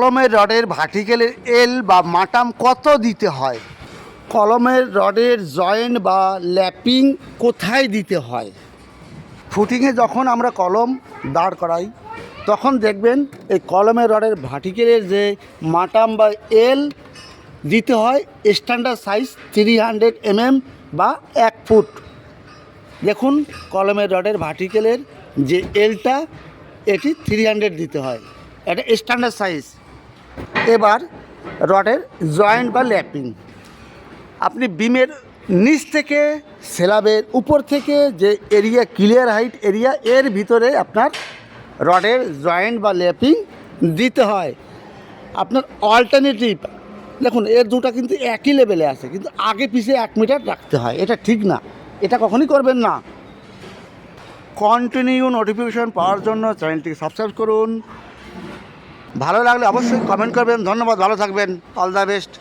কলমের রডের ভার্টিক্যালের এল বা মাটাম কত দিতে হয়? কলমের রডের জয়েন্ট বা ল্যাপিং কোথায় দিতে হয়? ফুটিংয়ে যখন আমরা কলম দাঁড় করাই তখন দেখবেন এই কলমের রডের ভার্টিক্যালের যে মাটাম বা এল দিতে হয় স্ট্যান্ডার্ড সাইজ 300 বা 1 ফুট। দেখুন কলমের রডের ভার্টিক্যালের যে এলটা এটি 300 দিতে হয়, এটা স্ট্যান্ডার্ড সাইজ। এবার রডের জয়েন্ট বা ল্যাপিং, আপনি বিমের নিচ থেকে স্ল্যাবের উপর থেকে যে এরিয়া ক্লিয়ার হাইট এরিয়া এর ভিতরে আপনার রডের জয়েন্ট বা ল্যাপিং দিতে হয়। আপনার অল্টারনেটিভ দেখুন এর দুটো কিন্তু একই লেভেলে আছে, কিন্তু আগে পিছিয়ে 1 মিটার রাখতে হয়, এটা ঠিক না, এটা কখনই করবেন না। কন্টিনিউ নোটিফিকেশন পাওয়ার জন্য চ্যানেলটিকে সাবস্ক্রাইব করুন। ভালো লাগলে অবশ্যই কমেন্ট করবেন। ধন্যবাদ, ভালো থাকবেন, অল দ্য বেস্ট।